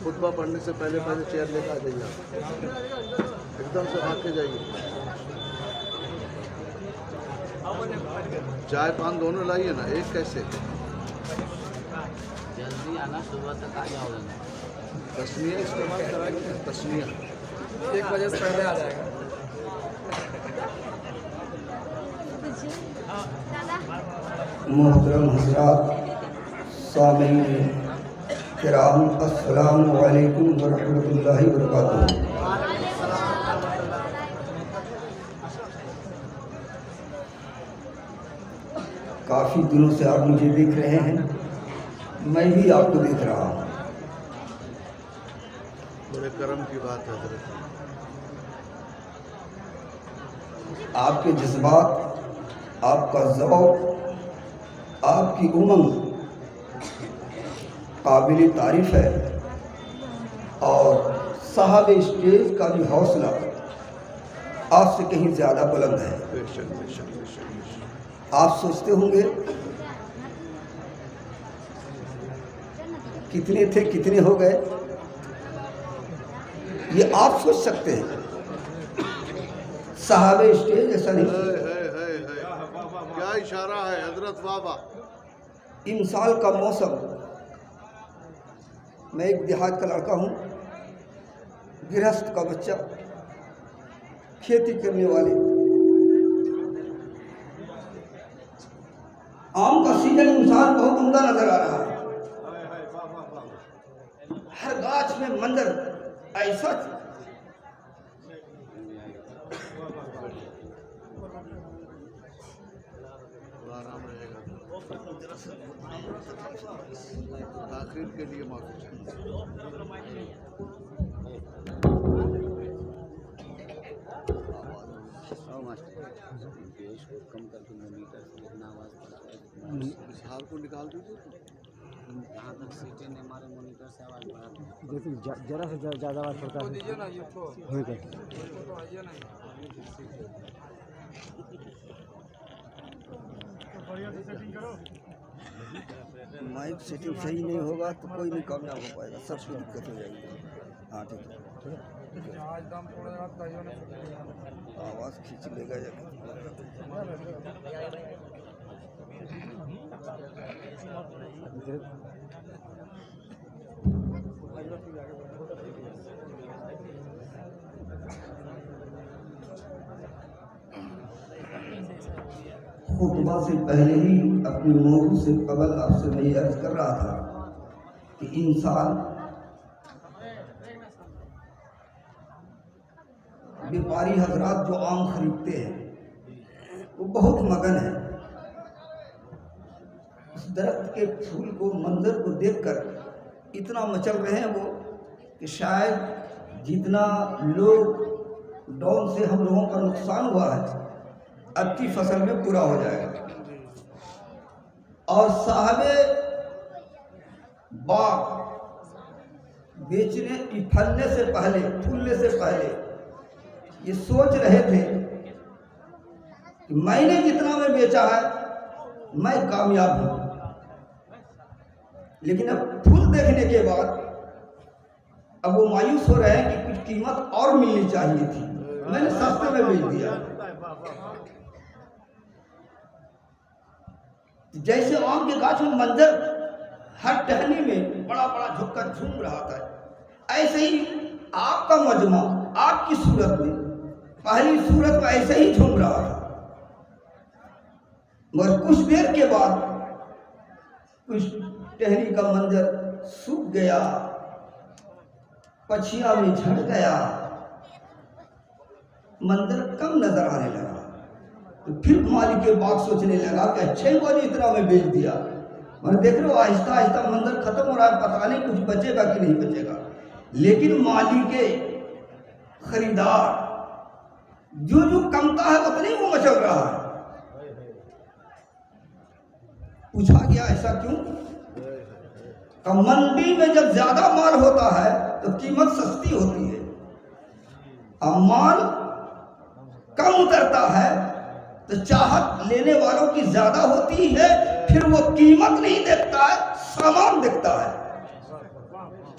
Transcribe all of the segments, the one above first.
خطبہ پڑھنے سے پہلے چیئر لے کے آ جائیے آپ، ایک دم سے بھاگ کے جائیے. چائے پان دونوں لائیے نا، ایک کیسے؟ جلدی آنا، صبح تک آ جاؤ گے. تسمیہ استعمال کرائیے، تسمیہ 1 بجے سے پہلے آ جائے گا. محترم حضرات، سامعین کرام، السلام علیکم ورحمۃ اللہ وبرکاتہ. کافی دنوں سے آپ مجھے دیکھ رہے ہیں، میں بھی آپ کو دیکھ رہا ہوں. بڑے کرم کی بات ہے حضرت. آپ کے جذبات، آپ کا ذوق، آپ کی امنگ قابل تعریف ہے، اور صاحب اسٹیج کا بھی حوصلہ آپ سے کہیں زیادہ بلند ہے. بے شک بے شک بے شک. آپ سوچتے ہوں گے کتنے تھے کتنے ہو گئے، یہ آپ سوچ سکتے ہیں. صاحب اسٹیج ایسا نہیں سوچتے. کیا اشارہ ہے حضرت بابا. ان سال کا موسم، میں ایک دیہات کا لڑکا ہوں، گرہست کا بچہ، کھیتی کرنے والے. آم کا سیزن انسان بہت عمدہ نظر آ رہا ہے. ہر گاچھ میں منظر ایسا آرام رہے گا. تاخیر کے لیے معافی چاہیے. کم کر کے مونیٹر سے اتنا آواز پڑتا ہے. اس ہار کو نکال دیجیے. جہاں تک سیٹیں نے ہمارے مونیٹر سے آواز بڑھا دی. دیکھیں ذرا سے زیادہ آواز پڑتا ہے. دیجیے نا یہ تو ٹھیک ہے. آئیے نا. مائک سیٹنگ صحیح نہیں ہوگا تو کوئی نہیں کامیاب ہو پائے گا، سب کو دقت ہو جائے گی. ہاں ٹھیک ہے. آج دم تھوڑا رات بھائیوں نے آواز کھینچ لے گا یا خطبہ سے پہلے ہی اپنے موضوع سے قبل آپ سے میں یہ عرض کر رہا تھا کہ انسان بیپاری حضرات جو آم خریدتے ہیں وہ بہت مگن ہے. اس درخت کے پھول کو، منظر کو دیکھ کر اتنا مچل رہے ہیں وہ کہ شاید جتنا لوگ ڈاؤن سے ہم لوگوں کا نقصان ہوا ہے اب کی فصل میں پورا ہو جائے گا. اور صاحب باغ بیچنے پھلنے سے پہلے، پھولنے سے پہلے یہ سوچ رہے تھے کہ میں نے جتنا میں بیچا ہے میں کامیاب ہوں. لیکن اب پھول دیکھنے کے بعد اب وہ مایوس ہو رہے ہیں کہ کچھ قیمت اور ملنی چاہیے تھی، میں نے سستے میں بیچ دیا. جیسے آم کے گاچھ میں منظر ہر ٹہنی میں بڑا بڑا جھک کر جھوم رہا تھا، ایسے ہی آپ کا مجمع آپ کی صورت میں، پہلی صورت میں ایسے ہی جھوم رہا تھا. مگر کچھ دیر کے بعد کچھ ٹہنی کا منظر سوکھ گیا، پچھیا میں جھڑ گیا، منظر کم نظر آنے لگا. تو پھر مالک باغ سوچنے لگا کہ اچھے ہوا جو اتنا میں بیچ دیا. میں دیکھ رہے ہو آہستہ آہستہ منظر ختم ہو رہا ہے، پتہ نہیں کچھ بچے گا کہ نہیں بچے گا. لیکن مالک خریدار جو کمتا ہے اتنی وہ مچل رہا ہے. پوچھا گیا ایسا کیوں؟ کہ منڈی میں جب زیادہ مال ہوتا ہے تو قیمت سستی ہوتی ہے، اور مال کم اترتا ہے تو چاہت لینے والوں کی زیادہ ہوتی ہے، پھر وہ قیمت نہیں دیکھتا ہے، سامان دیکھتا ہے.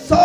100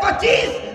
25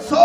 100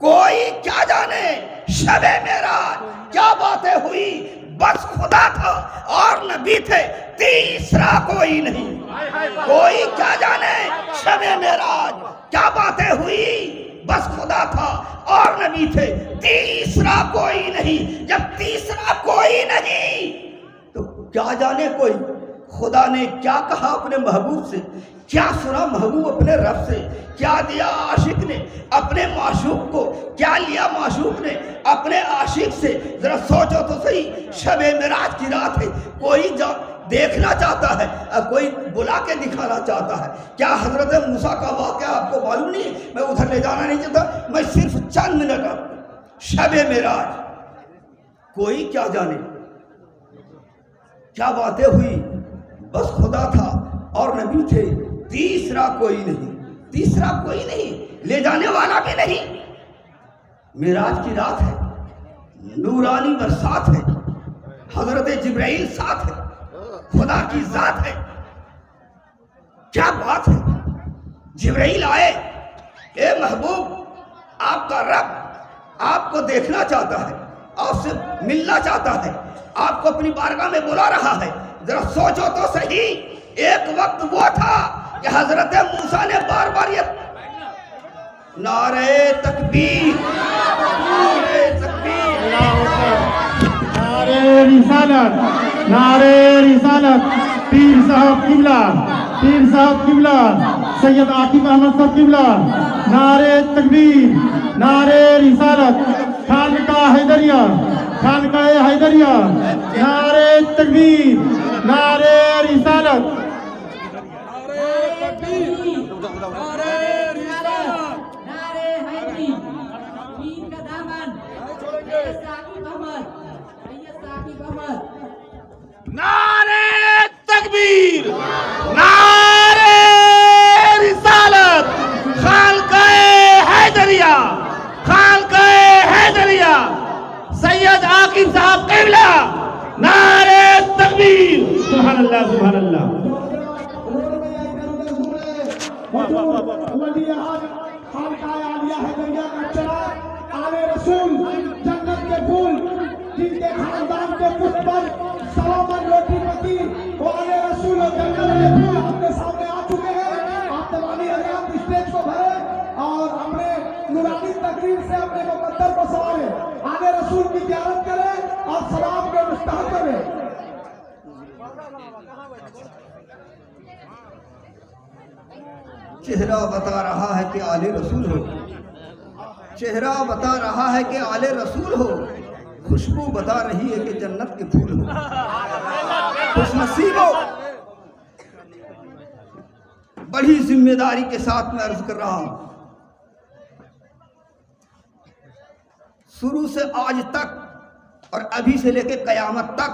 کوئی کیا جانے شب معراج کیا باتیں ہوئی، بس خدا تھا اور نبی تھے، تیسرا کوئی نہیں۔ کوئی کیا جانے شب معراج کیا باتیں ہوئی، بس خدا تھا اور نبی تھے، تیسرا کوئی نہیں۔ جب تیسرا کوئی نہیں تو کیا جانے کوئی خدا نے کیا کہا اپنے محبوب سے، کیا سنا محبوب اپنے رب سے، کیا دیا عاشق نے اپنے معشوق کو، کیا لیا معشوق نے اپنے عاشق سے۔ ذرا سوچو تو صحیح، شب معراج کی رات ہے، کوئی دیکھنا چاہتا ہے، کوئی بلا کے دکھانا چاہتا ہے۔ کیا حضرت موسیٰ کا واقعہ آپ کو معلوم نہیں ہے؟ میں ادھر لے جانا نہیں چاہتا، میں صرف چند منٹ شب معراج کوئی کیا جانے کیا باتیں ہوئی، بس خدا تھا اور نبی تھے، تیسرا کوئی نہیں۔ تیسرا کوئی نہیں، لے جانے والا بھی نہیں۔ معراج کی رات ہے، نورانی برسات ہے، حضرت جبرائیل ساتھ ہے، خدا کی ذات ہے۔ کیا بات ہے، جبرائیل آئے، اے محبوب آپ کا رب آپ کو دیکھنا چاہتا ہے، آپ سے ملنا چاہتا ہے، آپ کو اپنی بارگاہ میں بلا رہا ہے۔ ذرا سوچو تو صحیح، ایک وقت وہ تھا کہ حضرت موسیٰ نے بار بار یہ نعرہ تکبیر، نعرہ تکبیر، نعرہ رسالت، نعرہ رسالت، پیر صاحب قبلہ، پیر صاحب قبلہ، سید عاقب احمد صاحب قبلہ، نعرہ تکبیر، نعرہ رسالت، خانقاہ حیدریہ، خانقاہ حیدریہ، نعرہ تکبیر، نعرہ رسالت، نعرہ تکبیر، نعرہ رسالت، خانقاہ حیدریہ، خانقاہ حیدریہ، سید عاقب صاحب قبلہ، نعرہ تکبیر۔ سبحان اللہ، سبحان اللہ۔ ولی اعظم خانقاہ عالیہ حیدریہ کا چراغ، آل رسول جنت کے پھول، جن کے خاندان کے پشت پر سلامت روٹی پکی، وہ آل رسول و جنت کے پھول ہم کے سامنے آ چکے ہیں۔ آپ تمامی حضرات اسٹیج کو بھرے اور اپنے نورانی تقریر سے اپنے مقدر کو سوارے، آل رسول کی زیارت کریں اور سلام کے مستحق کریں۔ چہرہ بتا رہا ہے کہ آل رسول ہو، چہرہ بتا رہا ہے کہ آل رسول ہو، خوشبو بتا رہی ہے کہ جنت کے پھول ہو۔ خوش نصیب ہو۔ بڑی ذمہ داری کے ساتھ میں عرض کر رہا ہوں، شروع سے آج تک اور ابھی سے لے کے قیامت تک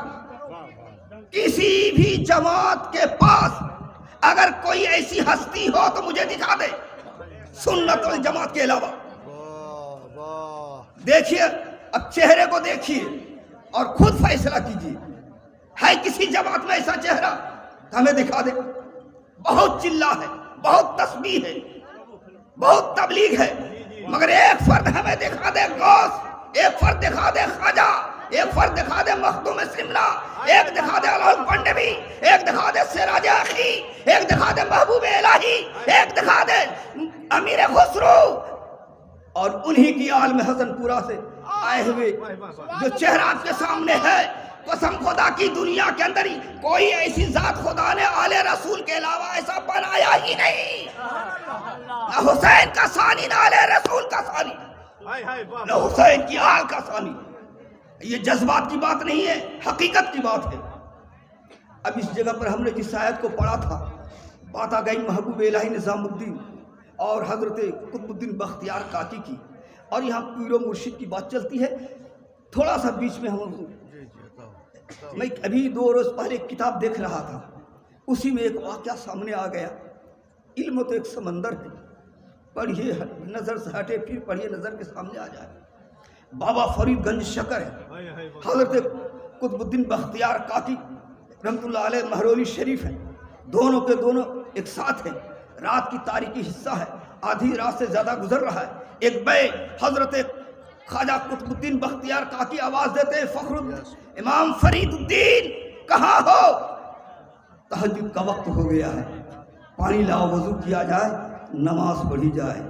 کسی بھی جماعت کے پاس اگر کوئی ایسی ہستی ہو تو مجھے دکھا دے سنت والجماعت کے علاوہ۔ دیکھیے، اب چہرے کو دیکھیے اور خود فیصلہ کیجیے، ہے کسی جماعت میں ایسا چہرہ تو ہمیں دکھا دے۔ بہت چلہ ہے، بہت تسبیح ہے، بہت تبلیغ ہے، مگر ایک فرد ہمیں دکھا دے غوث، ایک فرد دکھا دے خواجہ، ایک فرد دکھا دے مخدوم سملہ، ایک دکھا دے الہل پنڈوی، ایک دکھا دے سراج اخی، ایک دکھا دے محبوب الہی، ایک دکھا دے امیر خسرو، اور انہی کی عالم حسن پورا سے آئے ہوئے جو چہرہ آپ کے سامنے ہے۔ قسم خدا کی دنیا کے اندر ہی کوئی ایسی ذات خدا نے آل رسول کے علاوہ ایسا بنایا ہی نہیں۔ نہ حسین کا ثانی، نہ آل رسول کا ثانی، نہ حسین کی آل کا ثانی۔ یہ جذبات کی بات نہیں ہے، حقیقت کی بات ہے۔ اب اس جگہ پر ہم نے جس آیت کو پڑھا تھا، بات آ گئی محبوب الہی نظام الدین اور حضرت قطب الدین بختیار کاکی کی، اور یہاں پیر و مرشد کی بات چلتی ہے۔ تھوڑا سا بیچ میں میں ابھی 2 روز پہلے ایک کتاب دیکھ رہا تھا، اسی میں ایک واقعہ سامنے آ گیا۔ علم تو ایک سمندر ہے، پڑھیے نظر سے ہٹے پھر پڑھیے نظر کے سامنے آ جائے۔ بابا فرید گنج شکر ہے، حضرت قطب الدین بختیار کاکی رحمت اللہ علیہ مہرولی شریف ہے، دونوں کے دونوں ایک ساتھ ہیں۔ رات کی تاریکی حصہ ہے، آدھی رات سے زیادہ گزر رہا ہے، ایک بے حضرت خواجہ قطب الدین بختیار کاکی آواز دیتے فخر امام فرید الدین کہاں ہو؟ تہجد کا وقت ہو گیا ہے، پانی لاؤ، وضو کیا جائے، نماز پڑھی جائے۔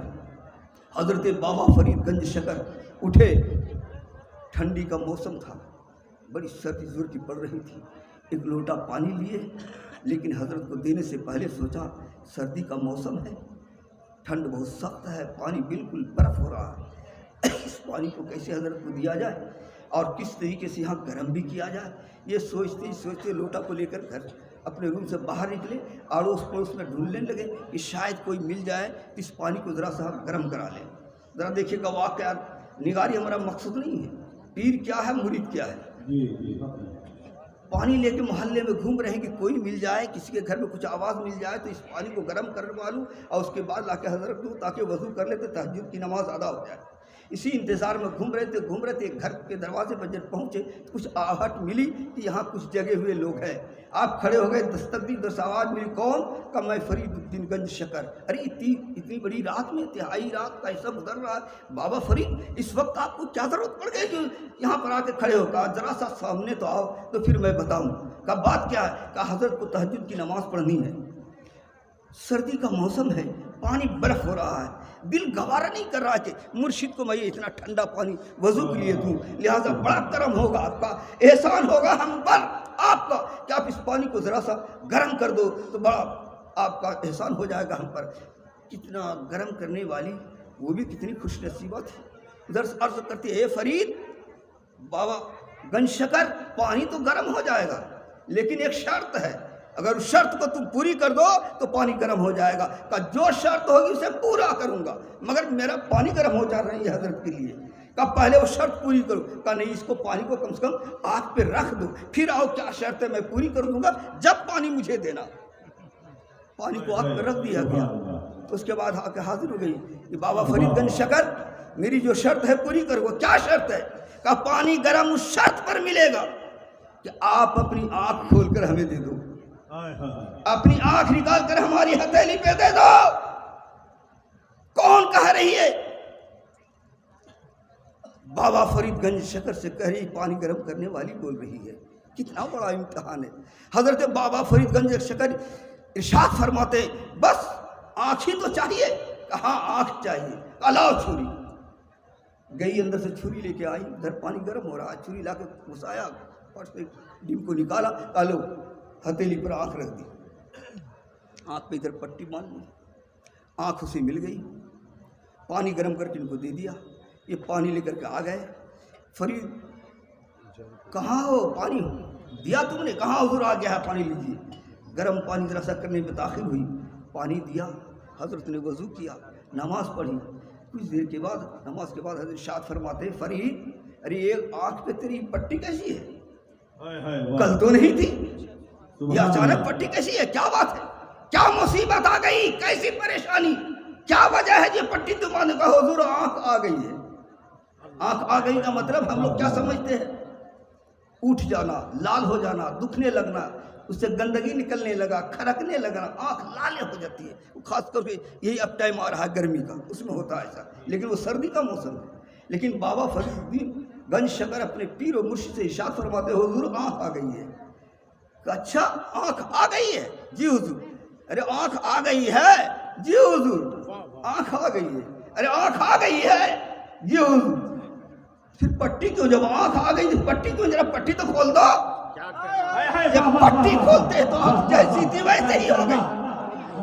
حضرت بابا فرید گنج شکر اٹھے، ٹھنڈی کا موسم تھا، بڑی سردی زور کی پڑ رہی تھی، ایک لوٹا پانی لیے، لیکن حضرت کو دینے سے پہلے سوچا سردی کا موسم ہے، ٹھنڈ بہت سخت ہے، پانی بالکل برف ہو رہا ہے، اس پانی کو کیسے حضرت کو دیا جائے اور کس طریقے سے یہاں گرم بھی کیا جائے، یہ سوچتے سوچتے لوٹا کو لے کر گھر اپنے روم سے باہر نکلے، اڑوس پڑوس میں ڈھونڈنے لگے کہ شاید کوئی مل جائے اس پانی کو ذرا سا گرم کرا لیں۔ ذرا دیکھیے گا واقعہ نگاری ہمارا مقصد نہیں ہے، پیر کیا ہے مرید کیا ہے۔ پانی لے کے محلے میں گھوم رہے ہیں کہ کوئی مل جائے، کسی کے گھر میں کچھ آواز مل جائے تو اس پانی کو گرم کروا لوں اور اس کے بعد لا کے حضرت دوں تاکہ وضو کر لے تو تہجد کی نماز ادا ہو جائے۔ اسی انتظار میں گھوم رہے تھے، ایک گھر کے دروازے پر جب پہنچے کچھ آہٹ ملی کہ یہاں کچھ جگے ہوئے لوگ ہیں۔ آپ کھڑے ہو گئے، دستک دی، دس آواز ملی، کون؟ کہ میں فرید الدین گنج شکر۔ ارے اتنی بڑی رات میں، تہائی رات کا ایسا گزر رہا ہے، بابا فرید اس وقت آپ کو کیا ضرورت پڑ گئی جو یہاں پر آ کے کھڑے ہو؟ کہا ذرا سا سامنے تو آؤ تو پھر میں بتاؤں۔ کہ بات کیا ہے؟ کہ حضرت کو تہجد کی نماز پڑھنی ہے، سردی کا موسم ہے، پانی برف ہو رہا ہے، دل گوارا نہیں کر رہا کہ مرشد کو میں یہ اتنا ٹھنڈا پانی وضو کے لیے دوں، لہٰذا بڑا کرم ہوگا آپ کا، احسان ہوگا ہم پر آپ کا کہ آپ اس پانی کو ذرا سا گرم کر دو تو بڑا آپ کا احسان ہو جائے گا ہم پر۔ کتنا گرم کرنے والی، وہ بھی کتنی خوش نصیبہ تھی۔ ادھر سے عرض کرتی ہے اے فرید بابا گنج شکر، پانی تو گرم ہو جائے گا لیکن ایک شرط ہے، اگر اس شرط کو تم پوری کر دو تو پانی گرم ہو جائے گا۔ کہ جو شرط ہوگی اسے پورا کروں گا، مگر میرا پانی گرم ہو جا رہی ہے حضرت کے لیے۔ کہ پہلے وہ شرط پوری کرو۔ کہ نہیں، اس کو پانی کو کم سے کم آگ پہ رکھ دو، پھر آؤ کیا شرط ہے میں پوری کر دوں گا، جب پانی مجھے دینا۔ پانی کو آگ پہ رکھ دیا گیا، اس کے بعد آ کے حاضر ہو گئی کہ بابا فرید گنج شکر میری جو شرط ہے پوری کرو۔ کیا شرط ہے؟ کہ پانی گرم اس شرط پر ملے گا کہ آپ اپنی آنکھ کھول کر ہمیں دے دو، اپنی آنکھ نکال کر ہماری ہتھیلی پہ دے دو۔ کون کہہ رہی ہے؟ بابا فرید گنج شکر سے کہہ رہی پانی گرم کرنے والی بول رہی ہے۔ کتنا بڑا امتحان ہے۔ حضرت بابا فرید گنج شکر ارشاد فرماتے بس آنکھ ہی تو چاہیے؟ کہاں آنکھ چاہیے، لاؤ چھری۔ گئی اندر سے چھری لے کے آئی، ادھر پانی گرم ہو رہا ہے، چھری لا کے گھسایا، ڈیم کو نکالا، لو ہتھیلی پر آنکھ رکھ دی، آنکھ پہ ادھر پٹی باندھ دی، آنکھ اسے مل گئی، پانی گرم کر کے ان کو دے دیا۔ یہ پانی لے کر کے آ گئے۔ فرید کہاں ہو؟ پانی دیا تم نے؟ کہاں حضور آ گیا ہے، پانی لیجیے۔ گرم پانی ذرا سا کرنے میں تاخیر ہوئی، پانی دیا، حضرت نے وضو کیا، نماز پڑھی۔ کچھ دیر کے بعد، نماز کے بعد حضرت ارشاد فرماتے فرید ارے یہ آنکھ پہ تیری پٹی کیسی ہے؟ کل تو نہیں تھی، یہ اچانک پٹی کیسی ہے؟ کیا بات ہے؟ کیا مصیبت آ گئی؟ کیسی پریشانی؟ کیا وجہ ہے یہ پٹی تمہارے؟ کہا حضور آنکھ آ گئی ہے۔ آنکھ آ گئی کا مطلب ہم لوگ کیا سمجھتے ہیں؟ اٹھ جانا، لال ہو جانا، دکھنے لگنا، اس سے گندگی نکلنے لگا، کھرکنے لگنا، آنکھ لال ہو جاتی ہے۔ خاص کر کے یہی اب ٹائم آ رہا ہے گرمی کا، اس میں ہوتا ہے ایسا، لیکن وہ سردی کا موسم ہے۔ لیکن بابا فرید الدین گنج شکر اپنے پیر و مرشد سے ارشاد فرماتے حضور آنکھ آ گئی ہے۔ کہ اچھا آنکھ آ گئی ہے؟ جی حضور۔ ارے آنکھ آ گئی ہے؟ جی حضور۔ آنکھ آ گئی ہے؟ ارے آنکھ آ گئی ہے؟ جی حضور۔ پھر پٹی کیوں؟ جب آنکھ آ گئی تو پٹی کیوں؟ ذرا پٹی تو کھول دو۔ جب پٹی کھولتے تو آنکھ جیسی تھی ویسے ہی ہو گئی،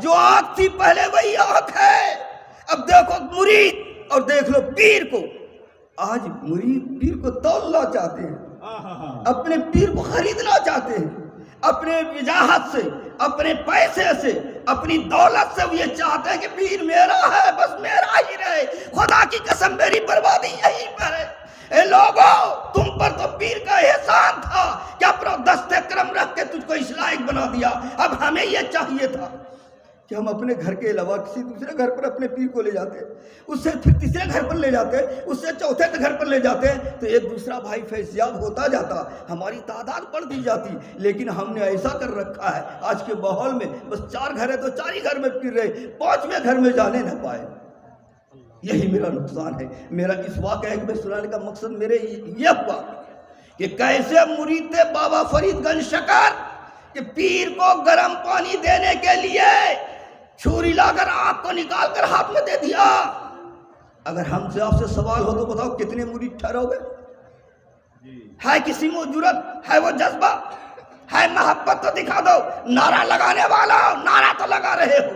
جو آنکھ تھی پہلے وہی آنکھ ہے۔ اب دیکھو مرید اور دیکھ لو پیر کو، آج مرید پیر کو تولنا چاہتے ہیں، اپنے پیر کو خریدنا چاہتے ہیں، اپنے وجاہت سے، اپنے پیسے سے، اپنی دولت سے وہ یہ چاہتے ہیں کہ پیر میرا ہے، بس میرا ہی رہے۔ خدا کی قسم میری بربادی یہی پر ہے۔ اے لوگو تم پر تو پیر کا احسان تھا کہ اپنا دست کرم رکھ کے تجھ کو اس لائق بنا دیا۔ اب ہمیں یہ چاہیے تھا کہ ہم اپنے گھر کے علاوہ کسی دوسرے گھر پر اپنے پیر کو لے جاتے، اس سے پھر تیسرے گھر پر لے جاتے، اس سے چوتھے گھر پر لے جاتے تو ایک دوسرا بھائی فیضیاب ہوتا جاتا، ہماری تعداد بڑھ دی جاتی۔ لیکن ہم نے ایسا کر رکھا ہے آج کے ماحول میں، بس 4 گھر ہے تو 4 ہی گھر میں پھر رہے، 5ویں گھر میں جانے نہ پائے۔ یہی میرا نقصان ہے۔ میرا اس واقعے میں سنانے کا مقصد میرے یہ ہوا کہ کیسے مرید تھے بابا فرید گنج شکر کہ پیر کو گرم پانی دینے کے لیے چھری لا کر آگ کو نکال کر ہاتھ میں دے دیا۔ اگر ہم سے آپ سے سوال ہو تو بتاؤ کتنے مرید ٹھہرو گے؟ ہے کسی میں جرت، ہے وہ جذبہ، ہے محبت تو دکھا دو۔ نعرہ لگانے والا ہو، نعرہ تو لگا رہے ہو،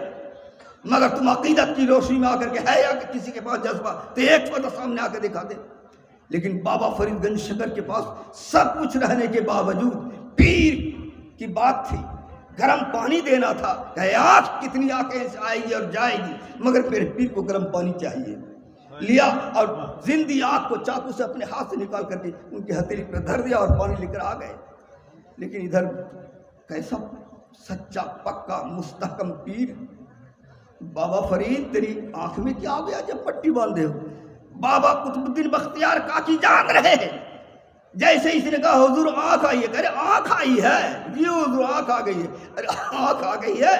مگر تم عقیدت کی روشنی میں آ کر کے ہے یا کہ کسی کے پاس جذبہ تو ایک چھوٹا سامنے آ کے دکھا دے۔ لیکن بابا فرید گنج شکر کے پاس سب کچھ رہنے کے باوجود پیر کی بات تھی، گرم پانی دینا تھا کہ آگ کتنی آنکھیں سے آئے گی اور جائے گی، مگر میرے پیر کو گرم پانی چاہیے۔ لیا اور زندی آگ کو چاقو سے اپنے ہاتھ سے نکال کر کے ان کی ہتھیلی پر دھر دیا اور پانی لے کر آ گئے۔ لیکن ادھر کیسا سچا پکا مستحکم پیر، بابا فرید تیری آنکھ میں کیا ہو گیا جب پٹی باندھے ہو؟ بابا قطب الدین بختیار کاکی جان رہے ہیں، جیسے اس نے کہا حضور آنکھ آئی ہے، کہہ رہے آنکھ آئی ہے جی حضور آنکھ آ گئی ہے۔ ارے آنکھ آ گئی ہے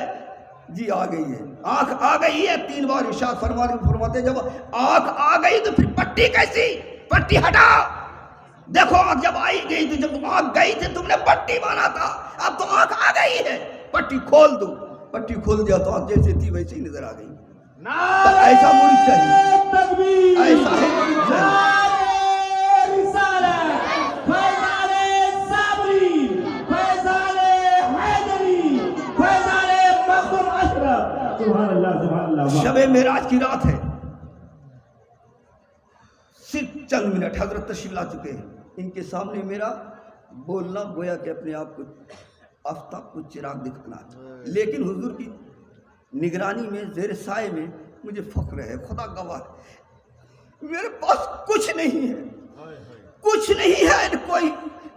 جی آ گئی ہے، آنکھ آ گئی ہے 3 بار ارشاد فرماتے جب آنکھ آ گئی تو پھر پٹی کیسی؟ پٹی ہٹاؤ، دیکھو آنکھ جب آئی گئی تو جب آنکھ گئی تھی تم نے پٹی بانا تھا، اب تو آنکھ آ گئی ہے، پٹی کھول دو۔ پٹی کھول دیا تو آنکھ جیسے تھی ویسے ہی نظر آ گئی۔ ایسا مرید چاہیے، ایسا ہی مرید چاہیے۔ شب معراج کی رات ہے، صرف چند منٹ حضرت تشریف لا چکے ہیں، ان کے سامنے میرا بولنا گویا کہ اپنے آپ کو آفتاب کو چراغ دکھانا ہے، لیکن حضور کی نگرانی میں زیر سائے میں مجھے فخر ہے، خدا گواہ ہے میرے پاس کچھ نہیں ہے، کچھ نہیں ہے، نہ کوئی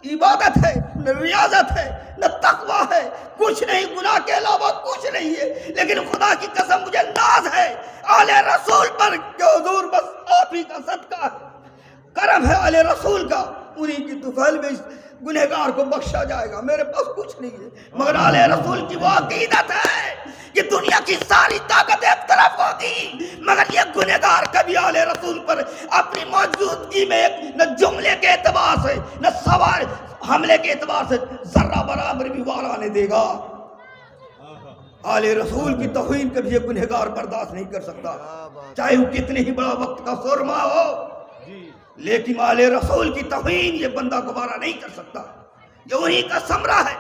عبادت ہے، نہ ریاضت ہے، نہ تقویٰ ہے، کچھ نہیں، گناہ کے علاوہ کچھ نہیں ہے، لیکن خدا کی قسم مجھے ناز ہے آل رسول پر کہ حضور بس آپ ہی کا صدقہ ہے، کرم ہے آل رسول کا، انہی کی طفیل میں گنہگار کو بخشا جائے گا۔ میرے پاس کچھ نہیں ہے مگر آل رسول کی وہ عقیدت ہے کہ دنیا کی ساری طاقت ایک طرف ہوگی مگر یہ گنہگار کبھی آل رسول پر اپنی موجودگی میں نہ جملے کے اعتبار سے نہ سوار حملے کے اعتبار سے ذرہ برابر بھی وار آنے دے گا۔ آل رسول کی توہین کبھی یہ گنہگار برداشت نہیں کر سکتا، چاہے وہ کتنے ہی بڑا وقت کا سرما ہو، لیکن آل رسول کی توہین یہ بندہ گوارا نہیں کر سکتا۔ یہ وہی کا ثمرہ ہے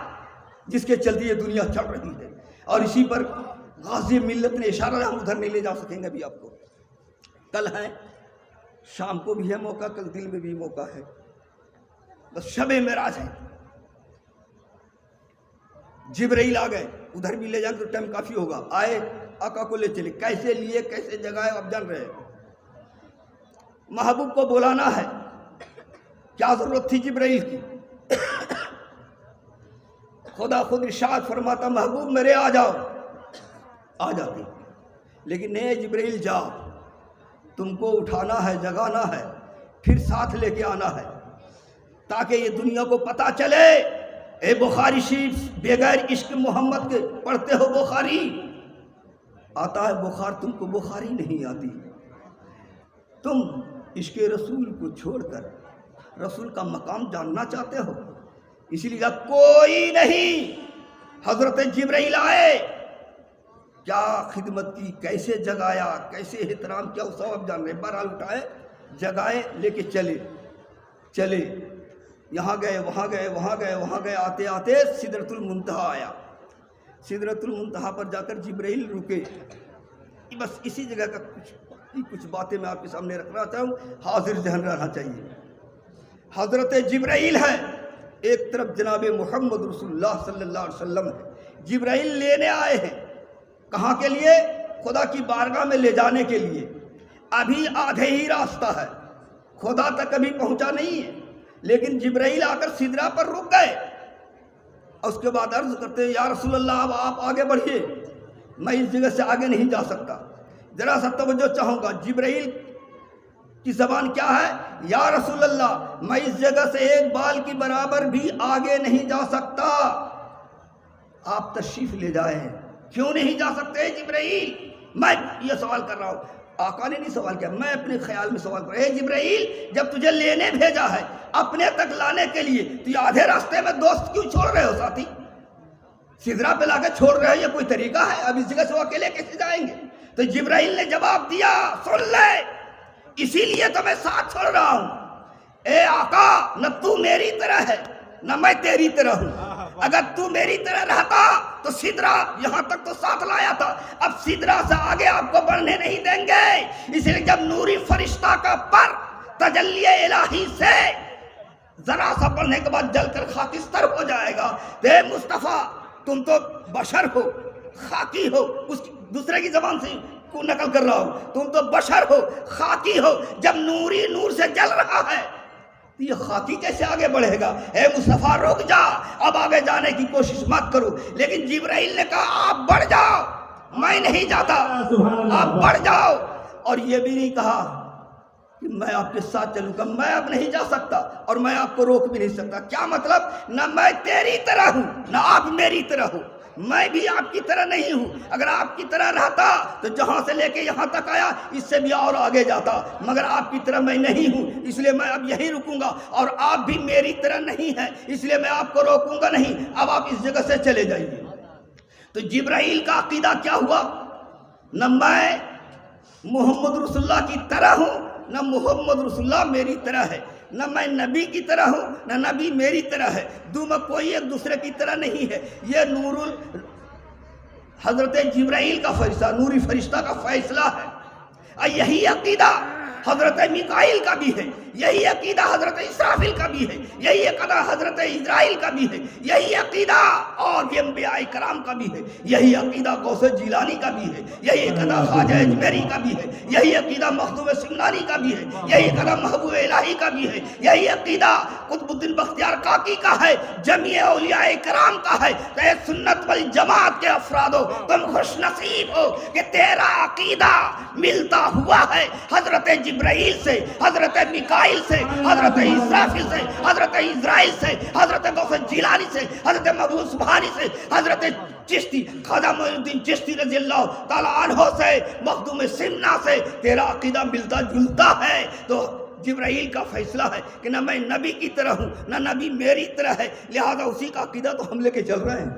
جس کے چلتے یہ دنیا چل رہی ہے، اور اسی پر غازی ملت نے اشارہ، ہم ادھر نہیں لے جا سکیں گے ابھی آپ کو، کل ہے شام کو بھی ہے موقع، کل دل میں بھی موقع ہے، بس شب معراج ہے۔ جبرائیل آ گئے، ادھر بھی لے جائیں تو ٹائم کافی ہوگا، آئے آقا کو لے چلے، کیسے لیے کیسے جگائے آپ جان رہے ہیں۔ محبوب کو بلانا ہے، کیا ضرورت تھی جبرائیل کی؟ خدا خود ارشاد فرماتا محبوب میرے آ جاؤ، آ جاتے، لیکن نہیں جبرائیل جاؤ، تم کو اٹھانا ہے، جگانا ہے، پھر ساتھ لے کے آنا ہے تاکہ یہ دنیا کو پتا چلے۔ اے بخاری شریف بغیر عشق محمد کے پڑھتے ہو بخاری، آتا ہے بخار، تم کو بخاری نہیں آتی، تم عشق رسول کو چھوڑ کر رسول کا مقام جاننا چاہتے ہو، اسی لیے کوئی نہیں۔ حضرت جبرائیل آئے، کیا خدمت کی، کیسے جگایا، کیسے احترام کیا، وہ سب آپ جان رہے ہیں۔ بہرحال اٹھائے، جگائے، لے کے چلے، یہاں گئے، وہاں گئے، وہاں گئے، وہاں گئے، آتے آتے سدرۃ المنتہا آیا۔ سدرۃ المنتہا پر جا کر جبرائیل رکے۔ بس اسی جگہ کا کچھ باتیں میں آپ کے سامنے رکھنا چاہتا ہوں، حاضر ذہن رہنا چاہیے۔ حضرت جبرائیل ہے، ایک طرف جناب محمد رسول اللہ صلی اللہ علیہ وسلم ہے۔ جبرائیل لینے آئے ہیں، کہاں کے لیے؟ خدا کی بارگاہ میں لے جانے کے لیے۔ ابھی آدھے ہی راستہ ہے، خدا تک ابھی پہنچا نہیں ہے، لیکن جبرائیل آ کر سدرہ پر رک گئے، اور اس کے بعد عرض کرتے ہیں یا رسول اللہ اب آپ آگے بڑھیے، میں اس جگہ سے آگے نہیں جا سکتا۔ ذرا سا توجہ چاہوں گا، جبرائیل کی زبان کیا ہے؟ یا رسول اللہ میں اس جگہ سے ایک بال کی برابر بھی آگے نہیں جا سکتا، آپ تشریف لے جائیں۔ کیوں نہیں جا سکتے جبرائیل؟ میں یہ سوال کر رہا ہوں، آقا نے نہیں سوال کیا، میں اپنے خیال میں سوال کرا، اے جبرائیل جب تجھے لینے بھیجا ہے اپنے تک لانے کے لیے تو یہ آدھے راستے میں دوست کیوں چھوڑ رہے ہو ساتھی؟ سدرا پہ لا کے چھوڑ رہے ہو، یہ کوئی طریقہ ہے؟ اب اس جگہ سے وہ اکیلے کیسے جائیں گے؟ تو جبرائیل نے جواب دیا، سن لے، اسی لیے تو میں ساتھ چھوڑ رہا ہوں۔ اے آقا نہ تو میری طرح ہے نہ میں تیری طرح ہوں، اگر تو میری طرح رہتا تو سدرا یہاں تک تو ساتھ لایا تھا، اب سدرا سے آگے آپ کو بڑھنے نہیں دیں گے، اس لیے جب نوری فرشتہ کا پر تجلی الہی سے ذرا سا بڑھنے کے بعد جل کر خاکستر ہو جائے گا۔ اے مصطفیٰ تم تو بشر ہو، خاکی ہو، اس دوسرے کی زبان سے کو نقل کر رہا ہوں، تم تو بشر ہو، خاکی ہو، جب نوری نور سے جل رہا ہے تو یہ خاکی کیسے آگے بڑھے گا؟ اے مصطفیٰ رک جا، اب آگے جانے کی کوشش مت کرو۔ لیکن جبرائیل نے کہا آپ بڑھ جاؤ، میں نہیں جاتا، آپ بڑھ جاؤ، اور یہ بھی نہیں کہا کہ میں آپ کے ساتھ چلوں گا، میں اب نہیں جا سکتا اور میں آپ کو روک بھی نہیں سکتا۔ کیا مطلب؟ نہ میں تیری طرح ہوں نہ آپ میری طرح ہو، میں بھی آپ کی طرح نہیں ہوں، اگر آپ کی طرح رہتا تو جہاں سے لے کے یہاں تک آیا اس سے بھی اور آگے جاتا، مگر آپ کی طرح میں نہیں ہوں، اس لیے میں اب یہی رکوں گا، اور آپ بھی میری طرح نہیں ہیں اس لیے میں آپ کو روکوں گا نہیں، اب آپ اس جگہ سے چلے جائیے۔ تو جبرائیل کا عقیدہ کیا ہوا؟ نہ میں محمد رسول اللہ کی طرح ہوں نہ محمد رسول اللہ میری طرح ہے، نہ میں نبی کی طرح ہوں نہ نبی میری طرح ہے، دونوں کوئی ایک دوسرے کی طرح نہیں ہے۔ یہ حضرت جبرائیل کا فرشتہ، نوری فرشتہ کا فیصلہ ہے، اور یہی عقیدہ حضرت میکائیل کا بھی ہے، یہی عقیدہ حضرت اسرافیل کا بھی ہے، یہی عقیدہ حضرت اسرائیل کا بھی ہے، یہی عقیدہ اور انبیاء کرام کا بھی ہے، یہی عقیدہ غوث جیلانی کا بھی ہے، یہی عقیدہ خواجہ اجمیری کا بھی ہے، یہی عقیدہ مخدوم سمنانی کا بھی ہے، یہی عقیدہ محبوب الہی کا بھی ہے، یہی عقیدہ قطب الدین بختیار کاکی کا ہے، جمیع اولیاء کرام کا ہے۔ تو اے سنت والجماعت کے افرادو، تم خوش نصیب ہو کہ تیرا عقیدہ ملتا ہوا ہے حضرت جبرائیل سے، حضرت میکائیل سے، حضرت اسرافیل سے، حضرت اسرائیل سے، حضرت غوث جیلانی سے، حضرت محبوب سبحانی سے، حضرت چشتی خواجہ معین الدین چشتی رضی اللہ تعالیٰ عنہ سے، مخدوم سمنا سے تیرا عقیدہ ملتا جلتا ہے۔ تو جبرائیل کا فیصلہ ہے کہ نہ میں نبی کی طرح ہوں نہ نبی میری طرح ہے، لہذا اسی کا عقیدہ تو ہم لے کے چل رہے ہیں،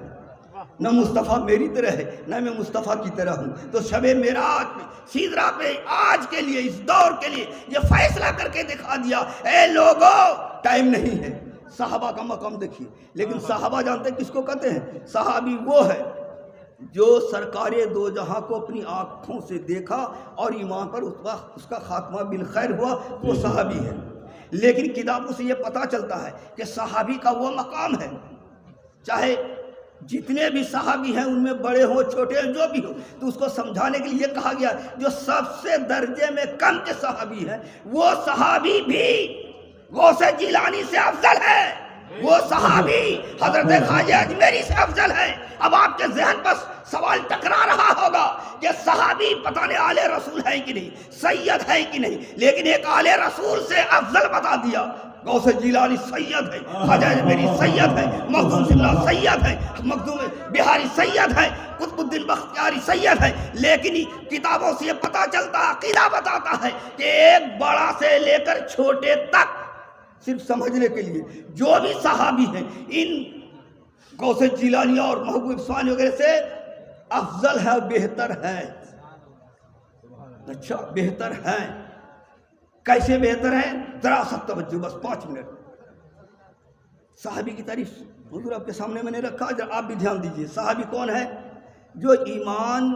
نہ مصطفیٰ میری طرح ہے نہ میں مصطفیٰ کی طرح ہوں۔ تو شب معراج میں سیدرا پہ آج کے لیے، اس دور کے لیے یہ فیصلہ کر کے دکھا دیا، اے لوگو ٹائم نہیں ہے۔ صحابہ کا مقام دیکھیے، لیکن صحابہ جانتے کس کو کہتے ہیں؟ صحابی وہ ہے جو سرکار دو جہاں کو اپنی آنکھوں سے دیکھا اور ایمان پر اس کا خاتمہ بالخیر ہوا، وہ صحابی ہے۔ لیکن کتابوں سے یہ پتہ چلتا ہے کہ صحابی کا وہ مقام ہے، چاہے جتنے بھی صحابی ہیں ان میں بڑے ہوں چھوٹے ہیں جو بھی ہو، تو اس کو سمجھانے کے لیے کہا گیا جو سب سے درجے میں کم کے صحابی ہیں وہ صحابی بھی غوث جیلانی سے افضل ہے، وہ صحابی حضرت خواجہ اجمیری سے افضل ہے۔ اب آپ کے ذہن پر سوال ٹکرا رہا ہوگا کہ صحابی پتہ نہیں آل رسول ہے کہ نہیں، سید ہے کہ نہیں، لیکن ایک آل رسول سے افضل بتا دیا۔ غوث جیلانی سید ہے، خواجہ اجمیری سید ہے، مخدوم سمنا سید ہے، مخدوم بہاری سید ہے، قطب الدین بختیاری سید ہے۔ لیکن کتابوں سے یہ پتہ چلتا، عقیدہ بتاتا ہے کہ ایک بڑا سے لے کر چھوٹے تک، صرف سمجھنے کے لیے جو بھی صحابی ہیں ان غوث جیلانی اور محبوب سبحانی وغیرہ سے افضل ہے، بہتر ہے۔ اچھا بہتر ہے، کیسے بہتر ہے؟ ذرا سا توجہ، بس 5 منٹ۔ صحابی کی تعریف حضور آپ کے سامنے میں نے رکھا، آپ بھی دھیان دیجئے۔ صحابی کون ہے؟ جو ایمان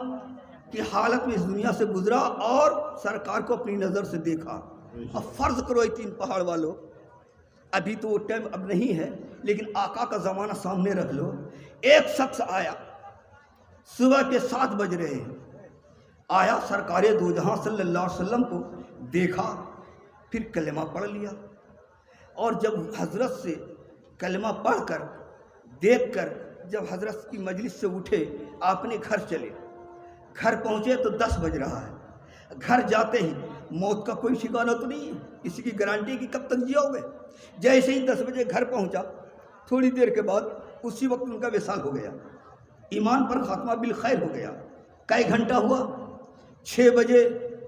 کی حالت میں اس دنیا سے گزرا اور سرکار کو اپنی نظر سے دیکھا۔ اب فرض کرو یہ 3 پہاڑ والوں، ابھی تو وہ ٹائم اب نہیں ہے لیکن آقا کا زمانہ سامنے رکھ لو۔ ایک شخص آیا، صبح کے 7 بج رہے ہیں، آیا سرکار دو جہاں صلی اللہ علیہ وسلم کو دیکھا، پھر کلمہ پڑھ لیا، اور جب حضرت سے کلمہ پڑھ کر دیکھ کر جب حضرت کی مجلس سے اٹھے اپنے گھر چلے، گھر پہنچے تو 10 بج رہا ہے۔ گھر جاتے ہی موت کا کوئی ٹھکانہ تو نہیں ہے، کسی کی گارنٹی کی کب تک جیاؤ گے۔ جیسے ہی 10 بجے گھر پہنچا، تھوڑی دیر کے بعد اسی وقت ان کا وصال ہو گیا، ایمان پر خاتمہ بالخیر ہو گیا۔ کئی گھنٹہ ہوا؟ 6 بجے